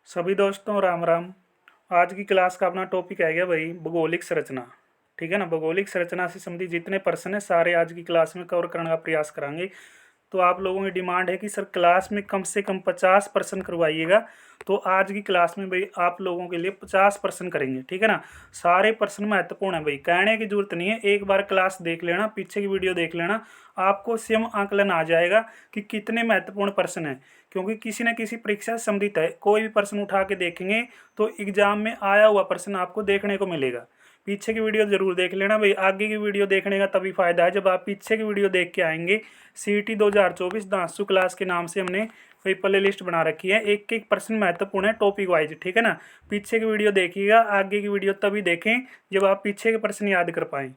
सभी दोस्तों राम राम। आज की क्लास का अपना टॉपिक है गया भाई भौगोलिक संरचना। ठीक है ना। भौगोलिक संरचना से संबंधित जितने प्रश्न है सारे आज की क्लास में कवर करने का प्रयास करांगे। तो आप लोगों की डिमांड है कि सर क्लास में कम से कम 50% करवाइएगा। तो आज की क्लास में भाई आप लोगों के लिए 50% करेंगे। ठीक है ना। सारे प्रश्न महत्वपूर्ण है भाई, कहने की जरूरत नहीं है, एक बार क्लास देख लेना, पीछे की वीडियो देख लेना, आपको स्वयं आकलन आ जाएगा कि कितने महत्वपूर्ण प्रश्न है। क्योंकि किसी न किसी परीक्षा से संबंधित है, कोई भी प्रश्न उठा के देखेंगे तो एग्जाम में आया हुआ प्रश्न आपको देखने को मिलेगा। पीछे की वीडियो जरूर देख लेना भाई, आगे की वीडियो देखने का तभी फायदा है जब आप पीछे की वीडियो देख के आएंगे। CET 2024 दांसू क्लास के नाम से हमने भाई प्ले लिस्ट बना रखी है, एक एक प्रश्न महत्वपूर्ण है टॉपिक वाइज। ठीक है ना। पीछे की वीडियो देखिएगा, आगे की वीडियो तभी देखें जब आप पीछे के प्रश्न याद कर पाएँ।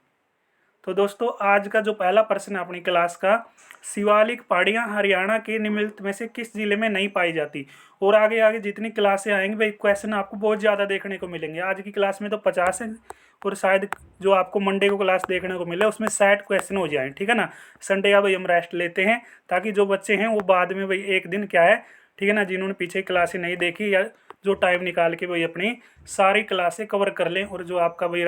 तो दोस्तों आज का जो पहला प्रश्न है अपनी क्लास का, शिवालिक पहाड़ियाँ हरियाणा के निम्नलिखित में से किस जिले में नहीं पाई जाती। और आगे आगे जितनी क्लासें आएंगी भाई क्वेश्चन आपको बहुत ज़्यादा देखने को मिलेंगे। आज की क्लास में तो 50 है, और शायद जो आपको मंडे को क्लास देखने को मिले उसमें 60 क्वेश्चन हो जाए। ठीक है ना। संडे का भाई हम रेस्ट लेते हैं ताकि जो बच्चे हैं वो बाद में भाई एक दिन क्या है, ठीक है ना, जिन्होंने पीछे क्लासें नहीं देखी या जो टाइम निकाल के भाई अपनी सारी क्लासें कवर कर लें, और जो आपका भाई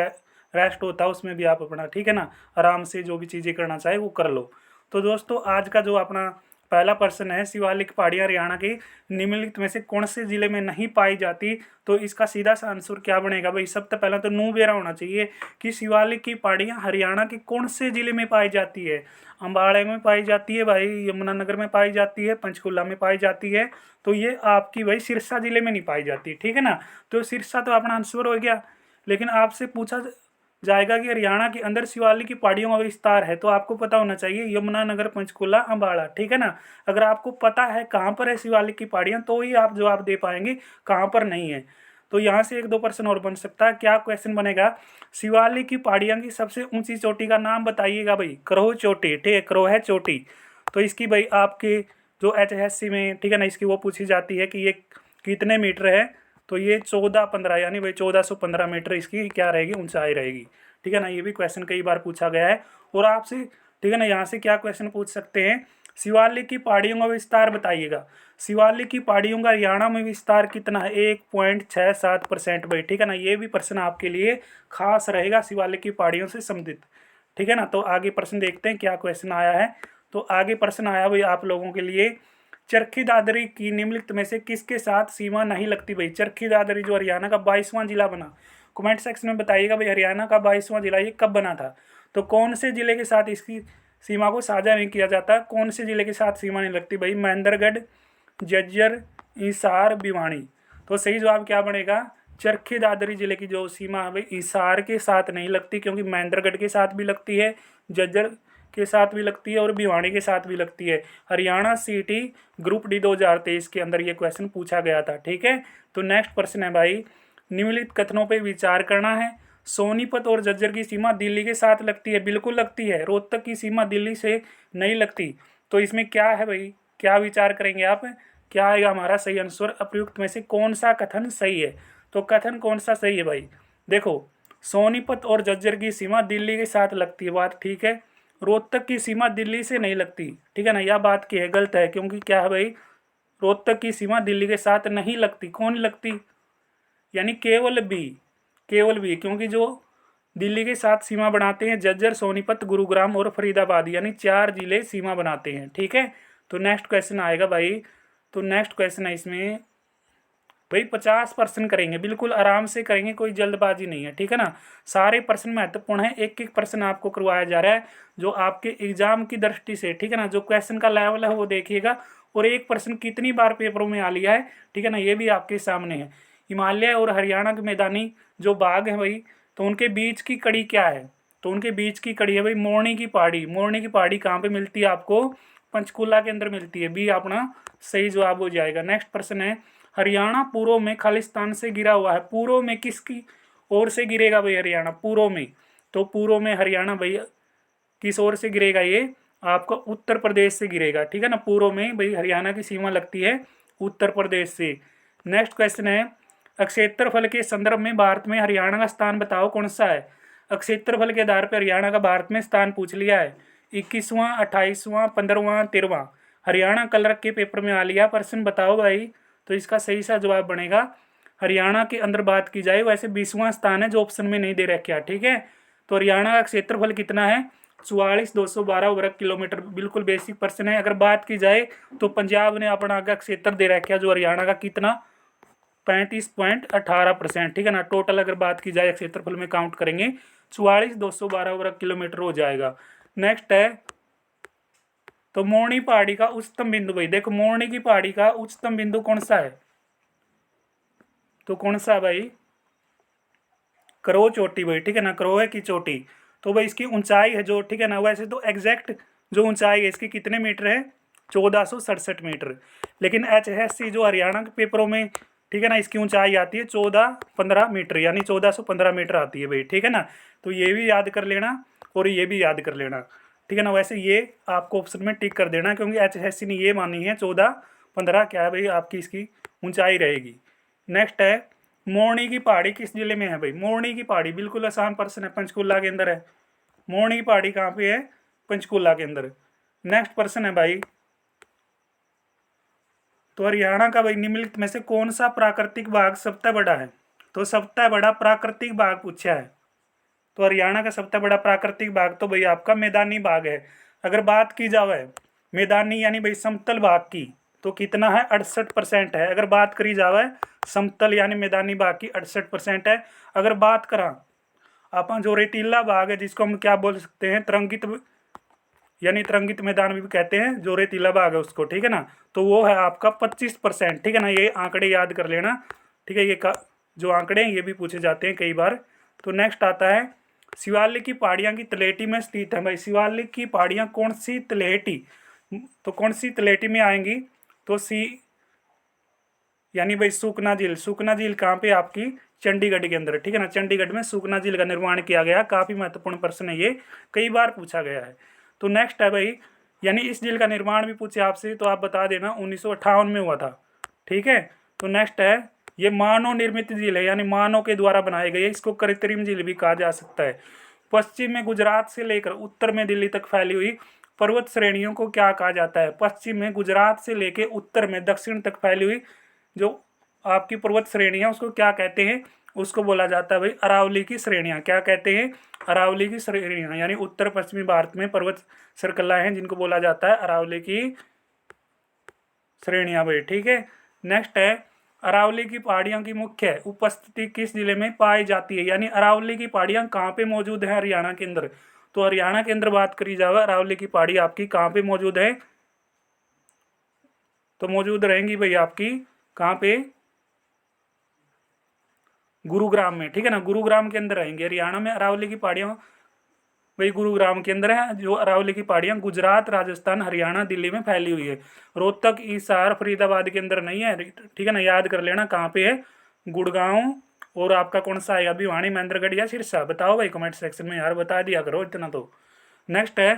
रेस्ट होता है उसमें भी आप अपना, ठीक है ना, आराम से जो भी चीज़ें करना चाहे वो कर लो। तो दोस्तों आज का जो अपना पहला प्रश्न है, शिवालिक पहाड़ियाँ हरियाणा के निम्नलिखित में से कौन से जिले में नहीं पाई जाती। तो इसका सीधा सा आंसर क्या बनेगा भाई, सबसे पहले तो नू बेरा होना चाहिए कि शिवालिक की पहाड़ियाँ हरियाणा के कौन से जिले में पाई जाती है। अम्बाड़े में पाई जाती है भाई, यमुनानगर में पाई जाती है, पंचकुला में पाई जाती है। तो ये आपकी भाई सिरसा जिले में नहीं पाई जाती। ठीक है ना। तो सिरसा तो अपना आंसर हो गया। लेकिन आपसे पूछा जाएगा कि हरियाणा के अंदर शिवालिक की पहाड़ियों का विस्तार है, तो आपको पता होना चाहिए यमुनानगर, पंचकुला, अम्बाड़ा। ठीक है ना। अगर आपको पता है कहाँ पर है शिवालिक की पहाड़ियाँ तो ही आप जवाब दे पाएंगे, कहाँ पर नहीं है। तो यहाँ से एक दो प्रश्न और बन सकता है। क्या क्वेश्चन बनेगा, शिवालिक की पहाड़ियाँ की सबसे ऊंची चोटी का नाम बताइएगा भाई। करोह चोटी। ठीक है, करोह है चोटी। तो इसकी भाई आपके जो HSC में, ठीक है ना, इसकी वो पूछी जाती है कि ये कितने मीटर है। तो ये 1415 यानी भाई 1415 मीटर इसकी क्या रहेगी, ऊंचाई रहेगी। ठीक है ना। ये भी क्वेश्चन कई बार पूछा गया है। और आपसे, ठीक है ना, यहाँ से क्या क्वेश्चन पूछ सकते हैं, शिवालिक की पहाड़ियों का विस्तार बताइएगा। शिवालिक की पहाड़ियों का हरियाणा में विस्तार कितना है, 1.67% भाई। ठीक है ना। ये भी प्रश्न आपके लिए खास रहेगा शिवालिक की पहाड़ियों से संबंधित। ठीक है ना। तो आगे प्रश्न देखते हैं क्या क्वेश्चन आया है। तो आगे प्रश्न आया भाई आप लोगों के लिए, चरखी दादरी की निम्नलिखित में से किसके साथ सीमा नहीं लगती भाई। चरखी दादरी जो हरियाणा का 22वां जिला बना, कमेंट सेक्शन में बताइएगा भाई हरियाणा का 22वां जिला ये कब बना था। तो कौन से जिले के साथ इसकी सीमा को साझा नहीं किया जाता, कौन से जिले के साथ सीमा नहीं लगती भाई, महेंद्रगढ़, झज्जर, हिसार, भिवानी। तो सही जवाब क्या बनेगा, चरखी दादरी जिले की जो सीमा है भाई हिसार के साथ नहीं लगती, क्योंकि महेंद्रगढ़ के साथ भी लगती है, झज्जर के साथ भी लगती है और भिवानी के साथ भी लगती है। हरियाणा CET ग्रुप D 2023 के अंदर ये क्वेश्चन पूछा गया था। ठीक है। तो नेक्स्ट प्रश्न है भाई, निम्नलिखित कथनों पर विचार करना है। सोनीपत और झज्जर की सीमा दिल्ली के साथ लगती है, बिल्कुल लगती है। रोहतक की सीमा दिल्ली से नहीं लगती। तो इसमें क्या है भाई, क्या विचार करेंगे आप, क्या आएगा हमारा सही आंसर, अप्रयुक्त में से कौन सा कथन सही है। तो कथन कौन सा सही है भाई, देखो सोनीपत और झज्जर की सीमा दिल्ली के साथ लगती है, बात ठीक है। रोहतक की सीमा दिल्ली से नहीं लगती, ठीक है ना, यह बात की है, गलत है। क्योंकि क्या है भाई, रोहतक की सीमा दिल्ली के साथ नहीं लगती। कौन लगती, यानी केवल बी, केवल बी। क्योंकि जो दिल्ली के साथ सीमा बनाते हैं झज्जर, सोनीपत, गुरुग्राम और फरीदाबाद, यानी 4 जिले सीमा बनाते हैं। ठीक है। तो नेक्स्ट क्वेश्चन आएगा भाई। तो नेक्स्ट क्वेश्चन है इसमें भाई 50% करेंगे, बिल्कुल आराम से करेंगे, कोई जल्दबाजी नहीं है। ठीक है ना। सारे प्रश्न महत्वपूर्ण है, एक एक प्रश्न आपको करवाया जा रहा है जो आपके एग्जाम की दृष्टि से, ठीक है ना, जो क्वेश्चन का लेवल है वो देखिएगा, और एक प्रश्न कितनी बार पेपरों में आ लिया है, ठीक है ना, ये भी आपके सामने है। हिमालय और हरियाणा के मैदानी जो बाग हैं भाई, तो उनके बीच की कड़ी क्या है। तो उनके बीच की कड़ी है भाई मोरनी की पहाड़ी। मोरनी की पहाड़ी कहाँ पे मिलती है आपको, पंचकुला के अंदर मिलती है। बी अपना सही जवाब हो जाएगा। नेक्स्ट प्रश्न है, हरियाणा पूर्व में खालिस्तान से गिरा हुआ है। पूर्व में किसकी ओर से गिरेगा भाई हरियाणा, पूर्व में। तो पूर्व में हरियाणा भाई किस ओर से गिरेगा, ये आपका उत्तर प्रदेश से गिरेगा। ठीक है ना। पूर्व में भाई हरियाणा की सीमा लगती है उत्तर प्रदेश से। नेक्स्ट क्वेश्चन है, क्षेत्रफल के संदर्भ में भारत में हरियाणा का स्थान बताओ कौन सा है। क्षेत्रफल के आधार पर हरियाणा का भारत में स्थान पूछ लिया है, 21वां, 28वां, 15वां, 13वां। हरियाणा कल के पेपर में आ लिया प्रश्न, बताओ भाई तो इसका सही सा जवाब बनेगा हरियाणा के अंदर बात की जाए वैसे 20वां स्थान है जो ऑप्शन में नहीं दे रखा, ठीक है। तो हरियाणा का क्षेत्रफल कितना है, 44,212 वर्ग किलोमीटर, बिल्कुल बेसिक प्रश्न है। अगर बात की जाए तो पंजाब ने अपना का क्षेत्र दे रखा जो हरियाणा का कितना 35.18%, ठीक है ना। टोटल अगर बात की जाए क्षेत्रफल में काउंट करेंगे 44,212 वर्ग किलोमीटर हो जाएगा। नेक्स्ट है तो मोरनी पहाड़ी का उच्चतम बिंदु, भाई देखो मोरनी की पहाड़ी का उच्चतम बिंदु कौन सा है, तो कौन सा भाई, करो चोटी भाई, ठीक है ना, करोह की चोटी। तो भाई इसकी ऊंचाई है जो, ठीक है ना, वैसे तो एग्जैक्ट जो ऊंचाई है इसकी कितने मीटर है, 1467 मीटर। लेकिन HSC जो हरियाणा के पेपरों में, ठीक है ना, इसकी ऊंचाई आती है 1415 मीटर, यानी 1415 मीटर आती है भाई, ठीक है ना। तो ये भी याद कर लेना और ये भी याद कर लेना, ठीक है ना। वैसे ये आपको ऑप्शन में टिक कर देना क्योंकि HSC ने ये मानी है 1415 क्या है भाई आपकी इसकी ऊंचाई रहेगी। नेक्स्ट है मोरनी की पहाड़ी किस जिले में है भाई, मोरनी की पहाड़ी बिल्कुल आसान प्रश्न है, पंचकुला के अंदर है। मोरनी की पहाड़ी कहाँ पे है, पंचकुला के अंदर। नेक्स्ट प्रश्न है भाई, तो हरियाणा का भाई निम्नलिखित में से कौन सा प्राकृतिक बाग सबसे बड़ा है, तो सबसे बड़ा प्राकृतिक बाग पूछा है। तो हरियाणा का सबसे बड़ा प्राकृतिक बाग तो भाई आपका मैदानी बाग है। अगर बात की जाए मैदानी यानी भाई समतल बाग की तो कितना है, 68% है। अगर बात करी जाए समतल यानी मैदानी बाग की 68% है। अगर बात करा अपन जो रेतीला बाग है जिसको हम क्या बोल सकते हैं, तरंगित यानी तरंगित मैदान भी कहते हैं, जो रेतीला बाग है उसको, ठीक है ना, तो वो है आपका 25%, ठीक है ना। ये आंकड़े याद कर लेना, ठीक है। ये जो आंकड़े हैं ये भी पूछे जाते हैं कई बार। तो नेक्स्ट आता है शिवालिक की पहाड़ियाँ की तलेटी में स्थित है भाई, शिवालिक की पहाड़ियाँ कौन सी तलेटी, तो कौन सी तलेटी में आएंगी, तो यानी भाई सुकना झील। सुकना झील कहाँ पे आपकी, चंडीगढ़ के अंदर, ठीक है ना। चंडीगढ़ में सुकना झील का निर्माण किया गया, काफी महत्वपूर्ण प्रश्न है ये, कई बार पूछा गया है। तो नेक्स्ट है भाई, यानी इस झील का निर्माण भी पूछे आपसे तो आप बता देना 1958 में हुआ था, ठीक है। तो नेक्स्ट है ये मानव निर्मित झील है, यानी मानव के द्वारा बनाई गई है, इसको कृत्रिम झील भी कहा जा सकता है। पश्चिम में गुजरात से लेकर उत्तर में दिल्ली तक फैली हुई पर्वत श्रेणियों को क्या कहा जाता है, पश्चिम में गुजरात से लेकर उत्तर में दक्षिण तक फैली हुई जो आपकी पर्वत श्रेणियां उसको क्या कहते हैं, उसको बोला जाता है भाई अरावली की श्रेणियां। क्या कहते हैं, अरावली की श्रेणियां, यानी उत्तर पश्चिमी भारत में पर्वत श्रृंखला हैं जिनको बोला जाता है अरावली की श्रेणियां भाई, ठीक है। नेक्स्ट है अरावली की पहाड़ियों की मुख्य उपस्थिति किस जिले में पाई जाती है, यानी अरावली की पहाड़ियां कहाँ पे मौजूद है हरियाणा के अंदर। तो हरियाणा के अंदर बात करी जाए अरावली की पहाड़ी आपकी कहाँ पे मौजूद है, तो मौजूद रहेंगी भाई आपकी कहाँ पे, गुरुग्राम में, ठीक है ना, गुरुग्राम के अंदर रहेंगे हरियाणा में अरावली की पहाड़ियाँ भाई गुरुग्राम के अंदर है। जो अरावली की पहाड़ियाँ गुजरात राजस्थान हरियाणा दिल्ली में फैली हुई है, रोहतक हिसार फरीदाबाद के अंदर नहीं है, ठीक है ना। याद कर लेना कहाँ पे है, गुड़गांव और आपका कौन सा है भिवानी महेंद्रगढ़ या सिरसा, बताओ भाई कमेंट सेक्शन में यार, बता दिया करो इतना तो। नेक्स्ट है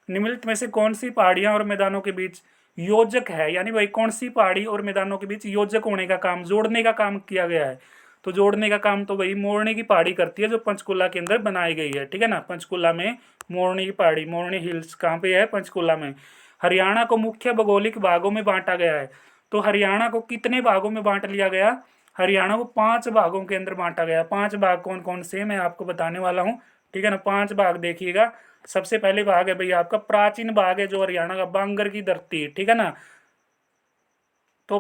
निम्नलिखित में से कौन सी पहाड़ियाँ और मैदानों के बीच योजक है, यानी भाई कौन सी पहाड़ी और मैदानों के बीच योजक होने का काम, जोड़ने का काम किया गया है। तो जोड़ने का काम तो भाई मोरनी की पहाड़ी करती है जो पंचकुला के अंदर बनाई गई है, ठीक है ना। पंचकुला में मोरनी की पहाड़ी, मोरनी हिल्स कहाँ पे है, पंचकुला में। हरियाणा को मुख्य भौगोलिक भागों में बांटा गया है, तो हरियाणा को कितने भागों में बांट लिया गया, हरियाणा को 5 भागों के अंदर बांटा गया। 5 भाग कौन कौन से मैं आपको बताने वाला हूँ, ठीक है ना। 5 भाग देखिएगा। सबसे पहले भाग है भाई आपका प्राचीन भाग है जो हरियाणा का बांगर की धरती, ठीक है ना। तो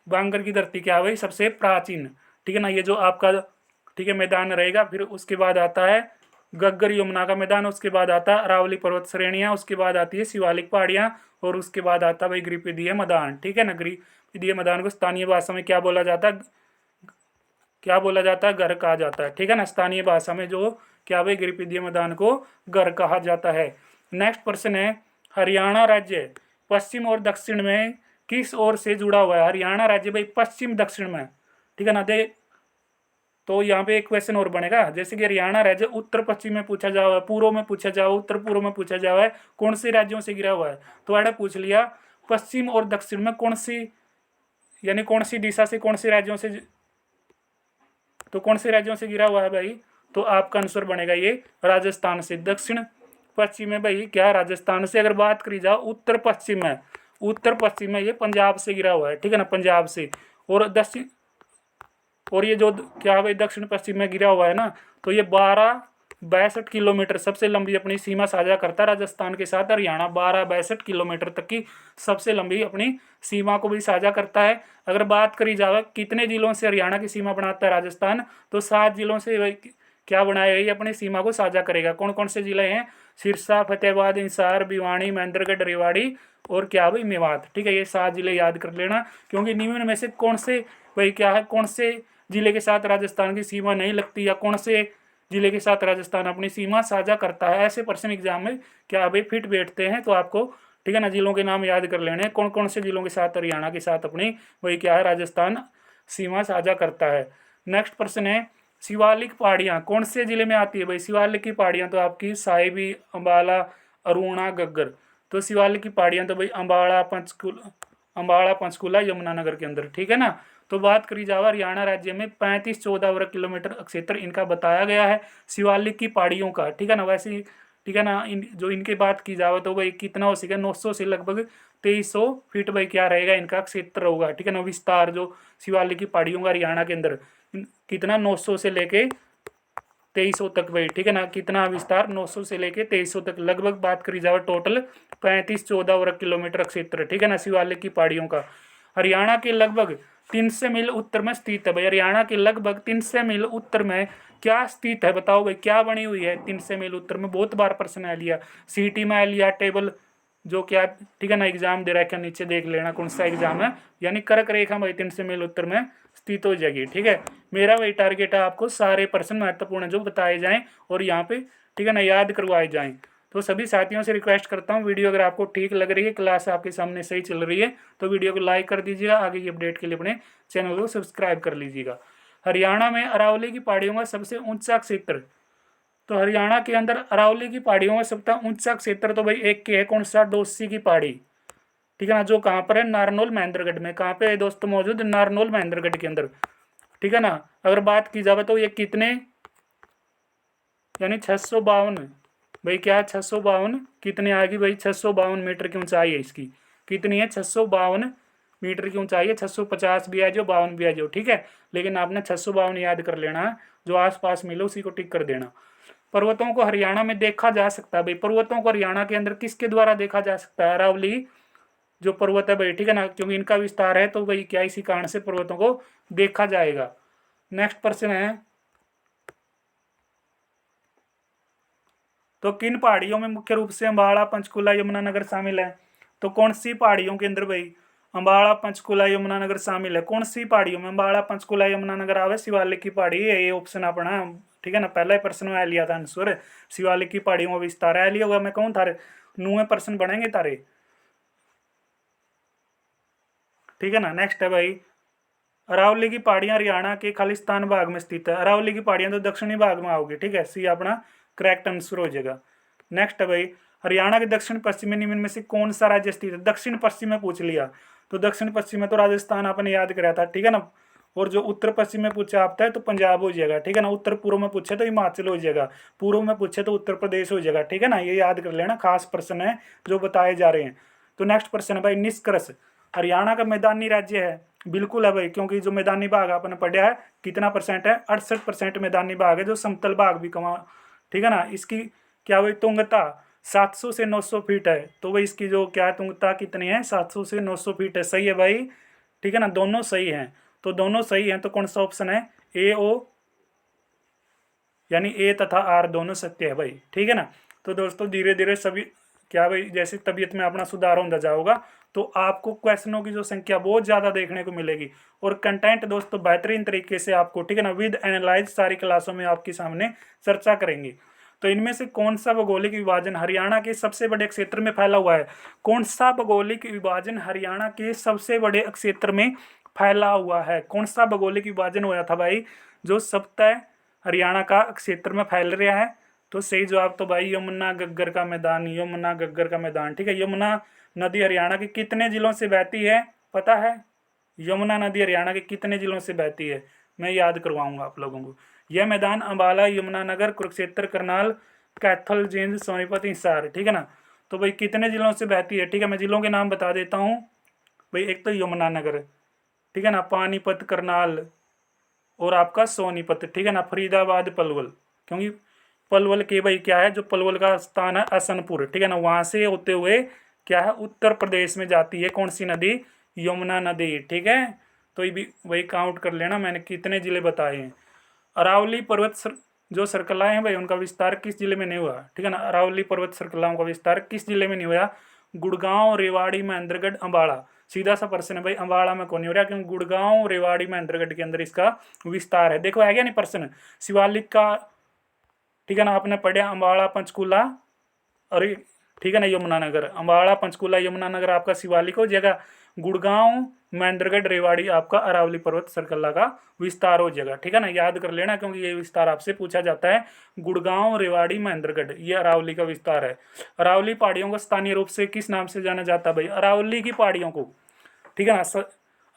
बांगर की धरती क्या है भाई, सबसे प्राचीन, ठीक है ना। ये जो आपका, ठीक है, मैदान रहेगा। फिर उसके बाद आता है गग्गर यमुना का मैदान, उसके बाद आता है अरावली पर्वत श्रेणियाँ, उसके बाद आती है शिवालिक पहाड़ियाँ और उसके बाद आता है भाई गिरिपीदीय मैदान, ठीक है ना। गिरिपीदीय मैदान को स्थानीय भाषा में क्या बोला जाता है, क्या बोला जाता है, घर कहा जाता है, ठीक है ना। स्थानीय भाषा में जो क्या भाई गिरिपीदीय मैदान को घर कहा जाता है। नेक्स्ट प्रश्न है हरियाणा राज्य पश्चिम और दक्षिण में किस ओर से जुड़ा हुआ है, हरियाणा राज्य भाई पश्चिम दक्षिण में, ठीक है ना। दे तो यहाँ पे एक क्वेश्चन और बनेगा, जैसे कि हरियाणा राज्य उत्तर पश्चिम में पूछा जाओ, पूर्व में पूछा जाओ, उत्तर पूर्व में पूछा जाओ है, कौन से राज्यों से गिरा हुआ है, तो ऐसा पूछ लिया पश्चिम और दक्षिण में कौन सी, यानी कौन सी दिशा से कौन से राज्यों से, तो कौन से राज्यों से गिरा हुआ है भाई, तो आपका आंसर बनेगा ये राजस्थान से। दक्षिण पश्चिम में भाई क्या राजस्थान से। अगर बात करी जाओ उत्तर पश्चिम में, उत्तर पश्चिम में ये पंजाब से घिरा हुआ है, ठीक है ना, पंजाब से। और दक्षिण, और ये जो क्या भाई दक्षिण पश्चिम में घिरा हुआ है ना, तो ये 1262 किलोमीटर सबसे लंबी अपनी सीमा साझा करता है राजस्थान के साथ। हरियाणा 1262 किलोमीटर तक की सबसे लंबी अपनी सीमा को भी साझा करता है। अगर बात करी जाए कितने जिलों से हरियाणा की सीमा बनाता है राजस्थान, तो 7 जिलों से क्या बनाएगा ये अपनी सीमा को साझा करेगा। कौन कौन से जिले हैं? सिरसा, फतेहाबाद, हिसार, भिवानी, महेंद्रगढ़, रेवाड़ी और क्या भाई मेवात, ठीक है। ये 7 जिले याद कर लेना, क्योंकि निम्न में से कौन से भाई क्या है, कौन से जिले के साथ राजस्थान की सीमा नहीं लगती या कौन से जिले के साथ राजस्थान अपनी सीमा साझा करता है, ऐसे प्रश्न एग्जाम में क्या भाई फिट बैठते हैं। तो आपको, ठीक है ना, जिलों के नाम याद कर लेने हैं, कौन कौन से जिलों के साथ हरियाणा के साथ अपनी वही क्या है राजस्थान सीमा साझा करता है। नेक्स्ट प्रश्न है, शिवालिक पहाड़ियाँ कौन से जिले में आती है भाई? शिवालिक की पहाड़ियाँ तो आपकी साहिबी, अम्बाला, अरुणा, गग्गर। तो शिवालिक की पहाड़ियाँ तो भाई अम्बाड़ा, पंचकुला, यमुनानगर के अंदर, ठीक है ना। तो बात करी जाए हरियाणा राज्य में 35-14 वर्ग किलोमीटर क्षेत्र इनका बताया गया है शिवालिक की पहाड़ियों का, ठीक है ना। वैसे ही, ठीक है ना, जो इनकी बात की जाए तो भाई कितना हो सके 900 से लगभग 2300 फीट भाई क्या रहेगा इनका क्षेत्र होगा, ठीक है ना। विस्तार जो शिवालिक की पहाड़ियों का हरियाणा के अंदर कितना 900 से लेके 2300 तक भाई, ठीक है ना। कितना विस्तार 900 से लेके 2300 तक लगभग बात करी जाए टोटल 35-14 वर्ग किलोमीटर क्षेत्र, ठीक है ना, शिवालिक की पहाड़ियों का। हरियाणा के लगभग 300 मील उत्तर में स्थित है भाई। हरियाणा के लगभग 300 मील उत्तर में क्या स्थित है बताओ भाई, क्या बनी हुई है 300 मील उत्तर में? बहुत बार प्रश्न आ लिया, सीटी में आ लिया, टेबल जो क्या, ठीक है ना, एग्जाम दे रखा है नीचे देख लेना कौन सा एग्जाम है। यानी कर्क रेखा भाई 300 मील उत्तर में स्थित हो जाएगी, ठीक है। मेरा वही टारगेट है आपको सारे प्रश्न महत्वपूर्ण जो बताए जाएं और यहाँ पे, ठीक है ना, याद करवाए जाएं। तो सभी साथियों से रिक्वेस्ट करता हूँ, वीडियो अगर आपको ठीक लग रही है, क्लास आपके सामने सही चल रही है, तो वीडियो को लाइक कर दीजिएगा। आगे की अपडेट के लिए अपने चैनल को सब्सक्राइब कर लीजिएगा। हरियाणा में अरावली की पहाड़ियों का सबसे ऊंचा क्षेत्र, तो हरियाणा के अंदर अरावली की पहाड़ियों का सबसे ऊंचा क्षेत्र तो भाई एक के है, कौन सा? डोसी की पहाड़ी, ठीक है ना, जो कहाँ पर है? नारनौल महेंद्रगढ़ में। कहाँ पे है दोस्तों मौजूद? नारनौल महेंद्रगढ़ के अंदर, ठीक है ना। अगर बात की जाए तो ये कितने, यानी 652 भाई क्या है, 652 कितने आएगी भाई? 652 मीटर की ऊंचाई है इसकी। कितनी है? 652 मीटर की ऊंचाई है। 650 भी आ जाओ, 52 भी आ जाओ, ठीक है। लेकिन आपने 652 याद कर लेना है, जो आसपास मिले उसी को टिक कर देना। पर्वतों को हरियाणा में देखा जा सकता है भाई, पर्वतों को हरियाणा के अंदर किसके द्वारा देखा जा सकता है? अरावली जो पर्वत है भाई, ठीक है ना, क्योंकि इनका विस्तार है तो भाई क्या इसी कारण से पर्वतों को देखा जाएगा। नेक्स्ट प्रश्न है, तो किन पहाड़ियों में मुख्य रूप से अम्बाड़ा, पंचकुला, यमुनानगर शामिल है? तो कौन सी पहाड़ियों के अंदर भाई अम्बाड़ा, पंचकुला, यमुनानगर शामिल है? कौन सी पहाड़ियों में अम्बाड़ा, पंचकुला, यमुनानगर आवे? शिवालिक की पहाड़ी है ये ऑप्शन अपना, ठीक है ना। पहला ही प्रश्न में आ लिया था आंसर, शिवालिक की पहाड़ियों में विस्तार आ लिया होगा। मैं कहूँ थारे 9 प्रश्न बनेंगे तारे, ठीक है ना। नेक्स्ट है भाई, अरावली की पहाड़ियां हरियाणा के खालिस्तान भाग में स्थित है। अरावली की पहाड़ियां तो दक्षिणी भाग में आओगी, ठीक है, सी अपना करेक्ट आंसर हो जाएगा। नेक्स्ट है भाई, हरियाणा के दक्षिण पश्चिम में निम्न में से कौन सा राज्य स्थित है? दक्षिण पश्चिम में पूछ लिया, तो दक्षिण पश्चिम में तो राजस्थान आपने याद कराया था, ठीक है ना। और जो उत्तर पश्चिम में पूछा आपका है तो पंजाब हो जाएगा, ठीक है ना। उत्तर पूर्व में पूछे तो हिमाचल हो जाएगा, पूर्व में पूछे तो उत्तर प्रदेश हो जाएगा, ठीक है ना। ये याद कर लेना, खास प्रश्न है जो बताए जा रहे हैं। तो नेक्स्ट प्रश्न है भाई, निष्कर्ष, हरियाणा का मैदानी राज्य है? बिल्कुल है भाई, क्योंकि जो मैदानी भाग आपने पढ़ा है कितना परसेंट है? 68% मैदानी भाग है, जो समतल भाग भी कमा, ठीक है ना। इसकी क्या भाई तुंगता 700 से 900 फीट है, तो भाई इसकी जो क्या तुंगता कितनी है? 700 से 900 फीट है, सही है भाई, ठीक है ना। दोनों सही हैं, तो दोनों सही हैं, तो कौन सा ऑप्शन है? ए ओ, यानी ए तथा आर दोनों सत्य है भाई, ठीक है ना। तो दोस्तों धीरे धीरे सभी क्या भाई जैसे तबीयत में अपना सुधार होता जाओगा तो आपको क्वेश्चनों की जो संख्या बहुत ज़्यादा देखने को मिलेगी और कंटेंट दोस्तों बेहतरीन तरीके से आपको, ठीक है ना, विद एनालाइज सारी क्लासों में आपके सामने चर्चा करेंगे। तो इनमें से कौन सा भौगोलिक विभाजन हरियाणा के सबसे बड़े क्षेत्र में फैला हुआ है? कौन सा भौगोलिक विभाजन हरियाणा के सबसे बड़े क्षेत्र में फैला हुआ है? कौन सा भौगोलिक विभाजन हुआ था भाई जो सप्ताह हरियाणा का क्षेत्र में फैल रहा है? तो सही जवाब तो भाई यमुना गग्गर का मैदान, यमुना गग्गर का मैदान, ठीक है। यमुना नदी हरियाणा के कितने जिलों से बहती है पता है? यमुना नदी हरियाणा के कितने जिलों से बहती है? मैं याद करवाऊंगा आप लोगों को। यह मैदान अम्बाला, यमुनानगर, कुरुक्षेत्र, करनाल, कैथल, जींद, सोनीपत, हिसार, ठीक है ना। तो भाई कितने जिलों से बहती है, ठीक है, मैं जिलों के नाम बता देता हूँ भाई। एक तो यमुनानगर, ठीक है ना, पानीपत, करनाल, और आपका सोनीपत, ठीक है ना, फरीदाबाद, पलवल। क्योंकि पलवल के भाई क्या है, जो पलवल का स्थान है असनपुर, ठीक है ना, वहां से होते हुए क्या है उत्तर प्रदेश में जाती है कौन सी नदी, यमुना नदी, ठीक है। तो ये भी वही काउंट कर लेना मैंने कितने जिले बताए हैं। अरावली पर्वत जो श्रृंखलाएं हैं भाई उनका विस्तार किस जिले में नहीं हुआ, ठीक है ना, अरावली पर्वत श्रृंखलाओं का विस्तार किस जिले में नहीं हुआ, गुड़गांव, रेवाड़ी, महेंद्रगढ़, अंबाला। सीधा सा प्रश्न है भाई, अंबाला में कौन नहीं हो रहा, क्योंकि गुड़गांव, रेवाड़ी, महेंद्रगढ़ के अंदर इसका विस्तार है। देखो है क्या नहीं प्रश्न, शिवालिक का, ठीक है ना, आपने पढ़ा अंबाला, पंचकूला, और ठीक है ना यमुनानगर, अंबाला, पंचकूला, यमुनानगर आपका शिवालिक हो जाएगा। गुड़गांव, महेंद्रगढ़, रेवाड़ी आपका अरावली पर्वत श्रृंखला का विस्तार हो जाएगा, ठीक है ना, याद कर लेना क्योंकि ये विस्तार आपसे पूछा जाता है। गुड़गांव, रेवाड़ी, महेंद्रगढ़ ये अरावली का विस्तार है। अरावली पहाड़ियों को स्थानीय रूप से किस नाम से जाना जाता है भाई, अरावली की पहाड़ियों को, ठीक है ना,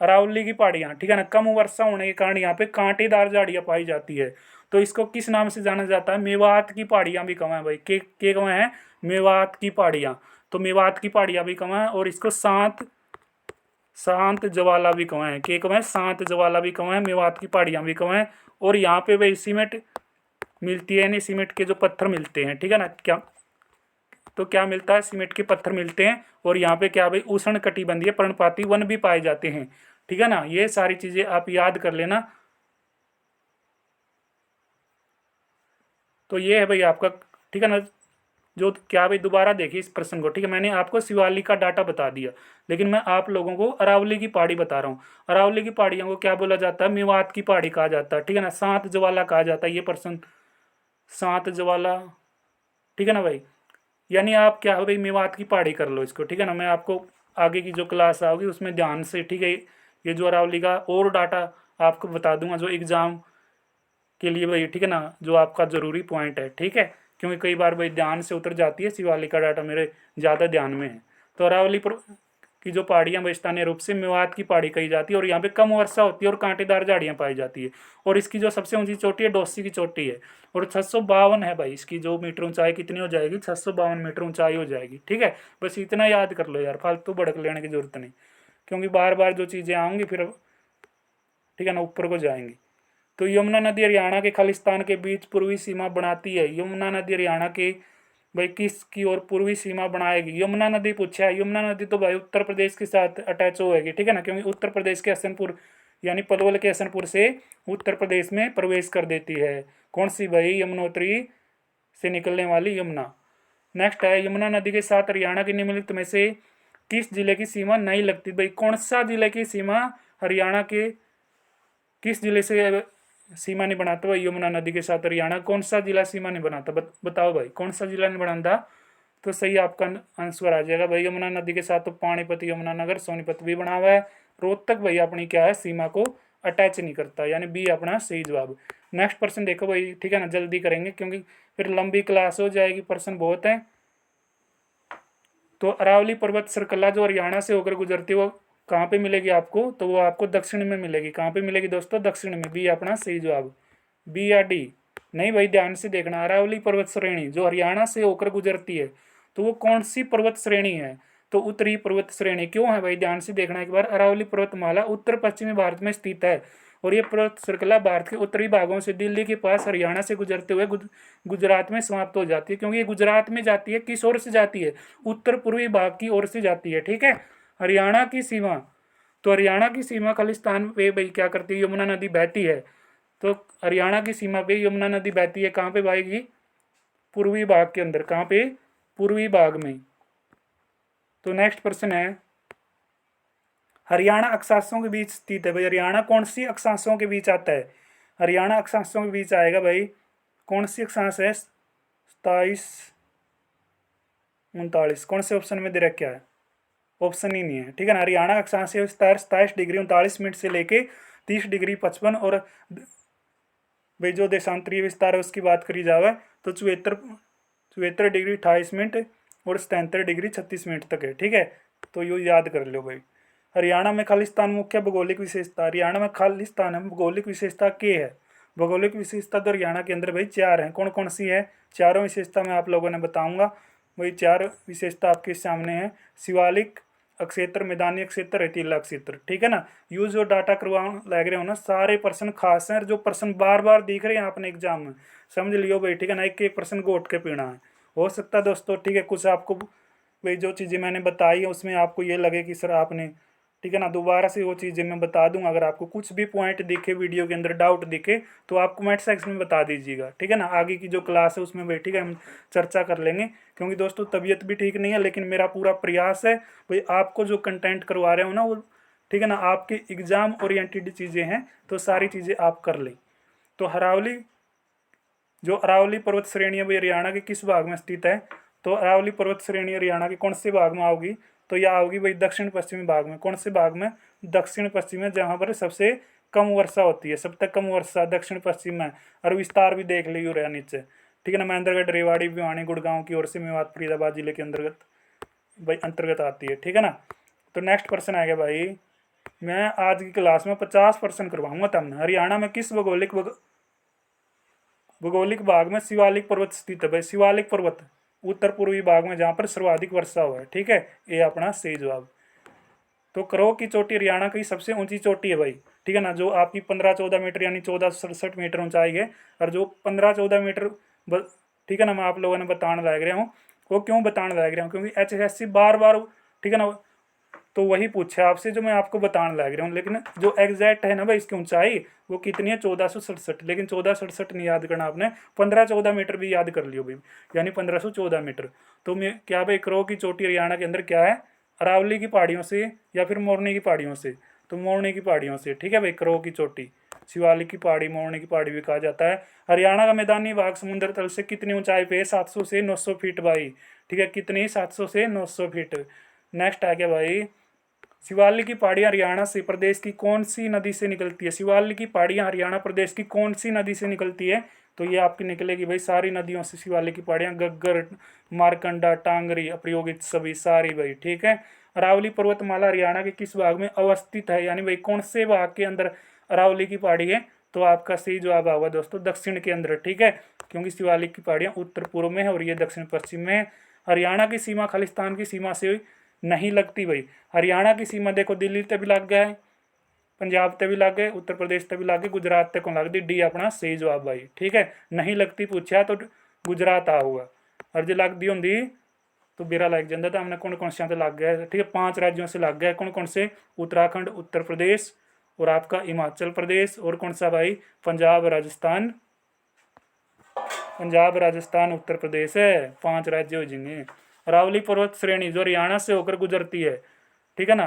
अरावली की पहाड़ियाँ, ठीक है ना, कम वर्षा होने के कारण यहाँ पे कांटेदार झाड़ियाँ पाई जाती है। तो इसको किस नाम से जाना जाता है, मेवात की पहाड़ियाँ भी कहाँ है भाई, के कहाँ है, मेवात की पहाड़ियाँ। तो मेवात की पहाड़ियाँ भी कहाँ है, और इसको शांत शांत ज्वाला भी कहाँ है, के कहाँ है, शांत ज्वाला भी कहाँ है, मेवात की पहाड़ियाँ भी कहाँ है। और यहाँ पे भाई सीमेंट मिलती है, नहीं सीमेंट के जो पत्थर मिलते हैं, ठीक है ना, क्या तो क्या मिलता है, सीमेंट के पत्थर मिलते हैं। और यहाँ पे क्या भाई उष्ण कटिबंधीय पर्णपाती वन भी पाए जाते हैं, ठीक है ना, ये सारी चीजें आप याद कर लेना। तो ये है भाई आपका, ठीक है ना, जो क्या भाई दोबारा देखिए इस प्रश्न को, ठीक है, मैंने आपको शिवालिक का डाटा बता दिया, लेकिन मैं आप लोगों को अरावली की पहाड़ी बता रहा हूँ। अरावली की पहाड़ियों को क्या बोला जाता है, मेवात की पहाड़ी कहा जाता है, ठीक है ना, शांत ज्वाला कहा जाता है, ये प्रश्न शांत ज्वाला, ठीक है ना भाई। यानी आप क्या हो भाई मेवात की पहाड़ी कर लो इसको, ठीक है ना, मैं आपको आगे की जो क्लास आओगी उसमें ध्यान से, ठीक है, ये जो अरावली का और डाटा आपको बता दूंगा जो एग्जाम के लिए भाई, ठीक है ना, जो आपका ज़रूरी पॉइंट है, ठीक है। क्योंकि कई बार भाई ध्यान से उतर जाती है, शिवालिक का डाटा मेरे ज़्यादा ध्यान में है। तो अरावली पर की जो पहाड़ियाँ भाई स्थानीय रूप से मेवात की पहाड़ी कही जाती है, और यहाँ पे कम वर्षा होती है और कांटेदार झाड़ियाँ पाई जाती है। और इसकी जो सबसे ऊंची चोटी है डोसी की चोटी है, और 652 है भाई इसकी जो मीटर ऊंचाई, कितनी हो जाएगी, 652 मीटर ऊंचाई हो जाएगी, ठीक है। बस इतना याद कर लो यार, फालतू भड़क लेने की जरूरत नहीं, क्योंकि बार बार जो चीज़ें आऊँगी फिर, ठीक है ना, ऊपर को जाएंगी। तो यमुना नदी हरियाणा के खालिस्तान के बीच पूर्वी सीमा बनाती है। यमुना नदी हरियाणा के भाई किस की ओर पूर्वी सीमा बनाएगी, यमुना नदी पूछा है। यमुना नदी तो भाई उत्तर प्रदेश के साथ अटैच होएगी, ठीक है ना, क्योंकि उत्तर प्रदेश के हसनपुर यानी पलवल के हसनपुर से उत्तर प्रदेश में प्रवेश कर देती है। कौन सी भाई, यमुनोत्री से निकलने वाली यमुना। नेक्स्ट है, यमुना नदी के साथ हरियाणा के निम्नलिखित में से किस जिले की सीमा नहीं लगती भाई, कौन सा जिले की सीमा हरियाणा के किस जिले से सीमा नहीं बनाता भाई, यमुना नदी के साथ हरियाणा कौन सा जिला सीमा नहीं बनाता, बताओ भाई कौन सा जिला नहीं बनाता। तो सही आपका आंसर आ जाएगा भाई, यमुना नदी के साथ तो पानीपत, यमुनानगर, सोनीपत भी बना हुआ है। रोहतक भाई अपनी क्या है सीमा को अटैच नहीं करता, यानी बी अपना सही जवाब। नेक्स्ट प्रश्न देखो भाई, ठीक है ना, जल्दी करेंगे क्योंकि फिर लंबी क्लास हो जाएगी, प्रश्न बहुत है। तो अरावली पर्वत श्रृंखला जो हरियाणा से होकर गुजरती है वो कहाँ पे मिलेगी आपको, तो वो आपको दक्षिण में मिलेगी। कहाँ पे मिलेगी दोस्तों, दक्षिण में, बी अपना सही जवाब, बी या डी। नहीं भाई ध्यान से देखना, अरावली पर्वत श्रेणी जो हरियाणा से होकर गुजरती है तो वो कौन सी पर्वत श्रेणी है, तो उत्तरी पर्वत श्रेणी। क्यों है भाई, ध्यान से देखना एक बार, अरावली पर्वतमाला उत्तर पश्चिमी भारत में स्थित है, और ये पर्वत श्रृंखला भारत के उत्तरी भागों से दिल्ली के पास हरियाणा से गुजरते हुए गुजरात में समाप्त हो जाती है। क्योंकि ये गुजरात में जाती है, किस ओर से जाती है, उत्तर पूर्वी भाग की ओर से जाती है, ठीक है। हरियाणा की सीमा, तो हरियाणा की सीमा खालिस्तान पे भाई क्या करती है, यमुना नदी बहती है। तो हरियाणा की सीमा पे यमुना नदी बहती है, कहाँ पे बहेगी, पूर्वी भाग के अंदर, कहाँ पे, पूर्वी भाग में। तो नेक्स्ट प्रश्न है, हरियाणा अक्षांशों के बीच स्थित है भाई, हरियाणा कौन सी अक्षांशों के बीच आता है, हरियाणा अक्षांशों के बीच आएगा भाई, कौन सी अक्षांश है, 27, 39, कौन से ऑप्शन में दे रखा है, ऑप्शन ही नहीं है, ठीक है ना। हरियाणा अक्षांशीय विस्तार 27 डिग्री 39 मिनट से लेके 30 डिग्री 55, और भाई जो देशांतरीय विस्तार है उसकी बात करी जाए तो 74 डिग्री 28 मिनट और 77 डिग्री 36 मिनट तक है, ठीक है। तो ये याद कर लो भाई। हरियाणा में खालिस्तान मुख्य भौगोलिक विशेषता, हरियाणा में खालिस्तान है भौगोलिक विशेषता के है, भौगोलिक विशेषता तो हरियाणा के अंदर भाई 4 हैं, कौन कौन सी है, चारों विशेषता मैं आप लोगों ने बताऊंगा। वही 4 विशेषता आपके सामने है। शिवालिक अक्षेत्र, मैदानी अक्षेत्र, रेतीला क्षेत्र, ठीक है ना। यूज जो डाटा करवा लग रहे हो ना, सारे प्रश्न खास हैं और जो प्रश्न बार बार दिख रहे हैं अपने एग्जाम में, समझ लियो भाई, ठीक है ना। एक एक प्रश्न को उठ के पीना है। हो सकता है दोस्तों, ठीक है, कुछ आपको भाई जो चीज़ें मैंने बताई है उसमें आपको ये लगे कि सर आपने, ठीक है ना, दोबारा से वो चीज़ें मैं बता दूंगा। अगर आपको कुछ भी पॉइंट दिखे वीडियो के अंदर, डाउट दिखे, तो आप कमेंट सेक्शन में बता दीजिएगा, ठीक है ना। आगे की जो क्लास है उसमें भाई, ठीक है, हम चर्चा कर लेंगे। क्योंकि दोस्तों तबीयत भी ठीक नहीं है, लेकिन मेरा पूरा प्रयास है भाई आपको जो कंटेंट करवा रहे हो ना वो, ठीक है ना, आपके एग्जाम ओरिएंटेड चीज़ें हैं, तो सारी चीज़ें आप कर लें। तो अरावली पर्वत श्रेणी है भाई हरियाणा के किस भाग में स्थित है? तो अरावली पर्वत श्रेणी हरियाणा के कौन से भाग में आओगी? तो यह आओगी भाई दक्षिण पश्चिमी भाग में। कौन से भाग में? दक्षिण पश्चिम में, जहाँ पर सबसे कम वर्षा होती है। सबसे कम वर्षा दक्षिण पश्चिम में। और विस्तार भी देख लीजिए रहा नीचे, ठीक है ना। महेंद्रगढ़, रेवाड़ी, भिवानी, गुड़गांव की ओर से मेवात फरीदाबाद जिले के अंतर्गत भाई अंतर्गत आती है, ठीक है ना। तो नेक्स्ट क्वेश्चन आ गया भाई, मैं आज की क्लास में 50% करवाऊंगा तुमने। हरियाणा में किस भौगोलिक भाग में शिवालिक पर्वत स्थित है? भाई शिवालिक पर्वत उत्तर पूर्वी भाग में, जहाँ पर सर्वाधिक वर्षा हुआ है, ठीक है। ये अपना सही जवाब। तो करो की चोटी हरियाणा की सबसे ऊंची चोटी है भाई, ठीक है ना, जो आपकी 15-14 मीटर यानी 1467 मीटर ऊंचाई है। और जो 15-14 मीटर ठीक है ना, मैं आप लोगों ने बताने लग रहा हूँ। वो क्यों बताने लग रहा हूँ? क्योंकि HSC बार बार, ठीक है ना, तो वही पूछा आपसे जो मैं आपको बताने लग रहा हूँ। लेकिन जो एग्जैक्ट है ना भाई इसकी ऊंचाई, वो कितनी है? 1467। लेकिन 1467 नहीं याद करना आपने, 15-14 मीटर भी याद कर लियो भाई, यानी 1514 मीटर। तो मैं क्या भाई, करो की चोटी हरियाणा के अंदर क्या है? अरावली की पहाड़ियों से या फिर मोरनी की पहाड़ियों से? तो मोरनी की पहाड़ियों से, ठीक है भाई। करो की चोटी, शिवालिक की पहाड़ी, मोरनी की पहाड़ी भी कहा जाता है। हरियाणा का मैदानी भाग समुद्र तल से कितनी ऊंचाई पे है? 700 से 900 फीट भाई, ठीक है। कितनी? 700 से 900 फीट। नेक्स्ट आ गया भाई, शिवालिक की पहाड़ियाँ हरियाणा से प्रदेश की कौन सी नदी से निकलती है? शिवालिक की पहाड़ियाँ हरियाणा प्रदेश की कौन सी नदी से निकलती है? तो ये आपकी निकलेगी भाई सारी नदियों से। शिवालिक की पहाड़ियाँ गग्गर, मारकंडा, टांगरी, अप्रयोगित सभी सारी भाई, ठीक है। अरावली पर्वतमाला हरियाणा के किस भाग में अवस्थित है? यानी भाई कौन से भाग के अंदर अरावली की पहाड़ी है? तो आपका सही जवाब होगा दोस्तों दक्षिण के अंदर, ठीक है। क्योंकि शिवालिक की पहाड़ियाँ उत्तर पूर्व में है और ये दक्षिण पश्चिम में है। हरियाणा की सीमा खालिस्तान की सीमा से नहीं लगती भाई। हरियाणा की सीमा देखो दिल्ली तक भी लग गया है, पंजाब तक भी लग गए, उत्तर प्रदेश तक भी लग गए, गुजरात तक लग दी। डी अपना सही जवाब भाई, ठीक है। नहीं लगती पूछा तो गुजरात आ होगा। और जो लगती होंगी तो बेरा लग जाता था। हमने कौन कौन से लग गया है, ठीक है। 5 राज्यों से लग गया। कौन कौन से? उत्तराखंड, उत्तर प्रदेश और आपका हिमाचल प्रदेश, और कौन सा भाई? पंजाब, राजस्थान। पंजाब, राजस्थान, उत्तर प्रदेश है। 5 राज्य हो जाएंगे। अरावली पर्वत श्रेणी जो हरियाणा से होकर गुजरती है, ठीक है ना।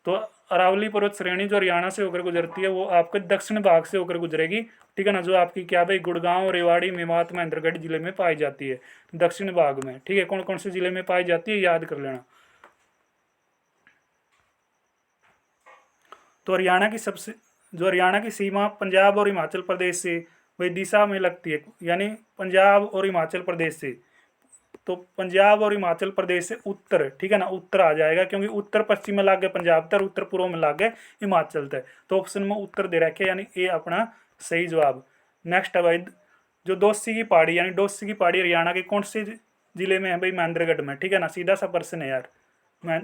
तो अरावली पर्वत श्रेणी जो हरियाणा से होकर गुजरती है वो आपके दक्षिण भाग से होकर गुजरेगी, ठीक है ना। जो आपकी क्या भाई गुड़गांव, रेवाड़ी, मेवात, महेंद्रगढ़ जिले में पाई जाती है, दक्षिण भाग में, ठीक है। कौन कौन से जिले में पाई जाती है याद कर लेना। तो हरियाणा की सीमा पंजाब और हिमाचल प्रदेश से वही दिशा में लगती है, यानी पंजाब और हिमाचल प्रदेश से। तो पंजाब और हिमाचल प्रदेश से उत्तर, ठीक है ना, उत्तर आ जाएगा। क्योंकि उत्तर पश्चिम में लाग गए पंजाब तक, उत्तर पूर्व में लाग गए हिमाचल तक। तो ऑप्शन में उत्तर दे रखे, यानी ए अपना सही जवाब। नेक्स्ट है भाई, जो दोस्ती की पहाड़ी, यानी दोस्ती की पहाड़ी हरियाणा के कौन से जिले में है भाई? महेंद्रगढ़ में, ठीक है ना। सीधा सा प्रश्न है यार। मैं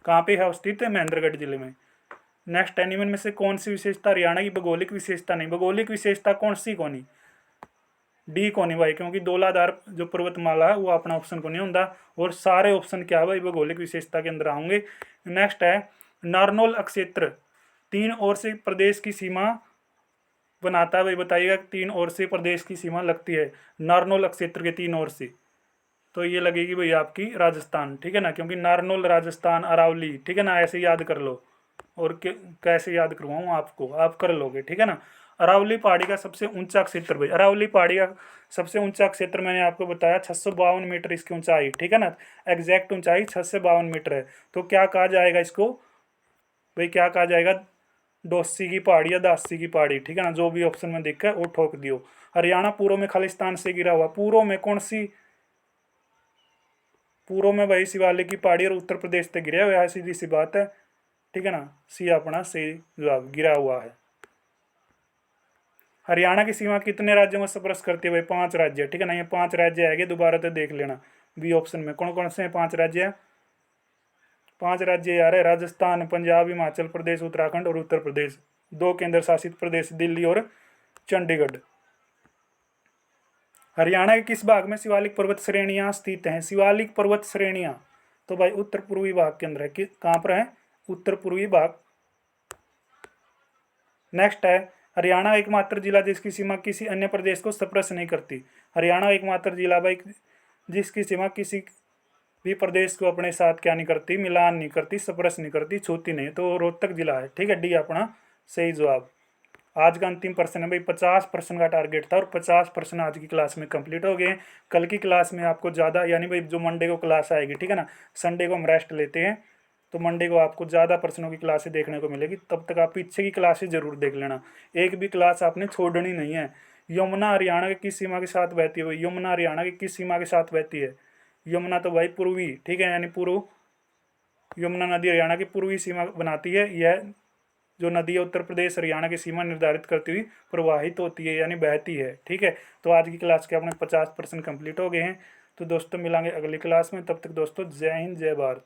कहाँ पे है स्थित? है महेंद्रगढ़ जिले में। नेक्स्ट है, निम्न में से कौन सी विशेषता हरियाणा की भौगोलिक विशेषता नहीं? भौगोलिक विशेषता कौन सी कोनी? डी को नहीं भाई, क्योंकि दोलाधार जो पर्वतमाला है वो अपना ऑप्शन को नहीं होता। और सारे ऑप्शन क्या है भाई भौगोलिक विशेषता के अंदर आएंगे। नेक्स्ट है, नारनौल अक्षेत्र 3 ओर से प्रदेश की सीमा बनाता है भाई। बताइएगा 3 ओर से प्रदेश की सीमा लगती है नारनौल अक्षेत्र के 3 ओर से। तो ये लगेगी भाई आपकी राजस्थान, ठीक है ना। क्योंकि नारनौल राजस्थान, अरावली, ठीक है ना, ऐसे याद कर लो। और कैसे याद करवाऊँ आपको, आप कर लोगे, ठीक है ना। अरावली पहाड़ी का सबसे ऊंचा क्षेत्र भाई, अरावली पहाड़ी का सबसे ऊंचा क्षेत्र मैंने आपको बताया 652 मीटर इसकी ऊंचाई, ठीक है ना। एग्जैक्ट ऊंचाई 652 मीटर है। तो क्या कहा जाएगा इसको भाई? क्या कहा जाएगा? डोसी की पहाड़ी या दासी की पहाड़ी, ठीक है ना। जो भी ऑप्शन में देखा है वो ठोक दियो। हरियाणा पूर्व में खालिस्तान से घिरा हुआ, पूर्व में कौन सी? पूर्व में भाई शिवालिक की पहाड़ी और उत्तर प्रदेश से घिरा हुआ है, सीधी सी बात है, ठीक है ना। सी अपना सही जवाब, गिरा हुआ है। हरियाणा की सीमा कितने राज्यों में स्पर्श करती है भाई? 5 राज्य, ठीक है ना। ये 5 राज्य आएंगे, दोबारा तो देख लेना। बी ऑप्शन में। कौन कौन से हैं 5 राज्य? 5 राज्य यार है, राजस्थान, पंजाब, हिमाचल प्रदेश, उत्तराखंड और उत्तर प्रदेश। 2 केंद्र शासित प्रदेश दिल्ली और चंडीगढ़। हरियाणा के किस भाग में शिवालिक पर्वत श्रेणियां स्थित हैं? शिवालिक पर्वत श्रेणियां तो भाई उत्तर पूर्वी भाग के अंदर है। कहाँ पर है? उत्तर पूर्वी भाग। नेक्स्ट है, हरियाणा एकमात्र जिला जिसकी सीमा किसी अन्य प्रदेश को स्पर्श नहीं करती। हरियाणा एकमात्र जिला भाई जिसकी सीमा किसी भी प्रदेश को अपने साथ क्या नहीं करती, मिलान नहीं करती, स्पर्श नहीं करती, छूती नहीं, तो रोहतक जिला है। ठीक है, डी अपना सही जवाब। आज का अंतिम प्रश्न है भाई, 50% का टारगेट था और 50% आज की क्लास में कंप्लीट हो गए। कल की क्लास में आपको ज़्यादा, यानी भाई जो मंडे को क्लास आएगी, ठीक है ना, संडे को हम रेस्ट लेते हैं, तो मंडे को आपको ज़्यादा प्रश्नों की क्लासें देखने को मिलेगी। तब तक आप पीछे की क्लासें जरूर देख लेना, एक भी क्लास आपने छोड़नी नहीं है। यमुना हरियाणा के किस सीमा के साथ बहती है भाई? यमुना हरियाणा की किस सीमा के साथ बहती है? यमुना तो भाई पूर्वी, ठीक है, यानी पूर्व। यमुना नदी हरियाणा की पूर्वी सीमा बनाती है। यह जो नदी है उत्तर प्रदेश हरियाणा की सीमा निर्धारित करती हुई प्रवाहित होती है, यानी बहती है। ठीक है, तो आज की क्लास के अपने 50% कंप्लीट हो गए हैं। तो दोस्तों मिलांगे अगली क्लास में, तब तक दोस्तों जय हिंद जय भारत।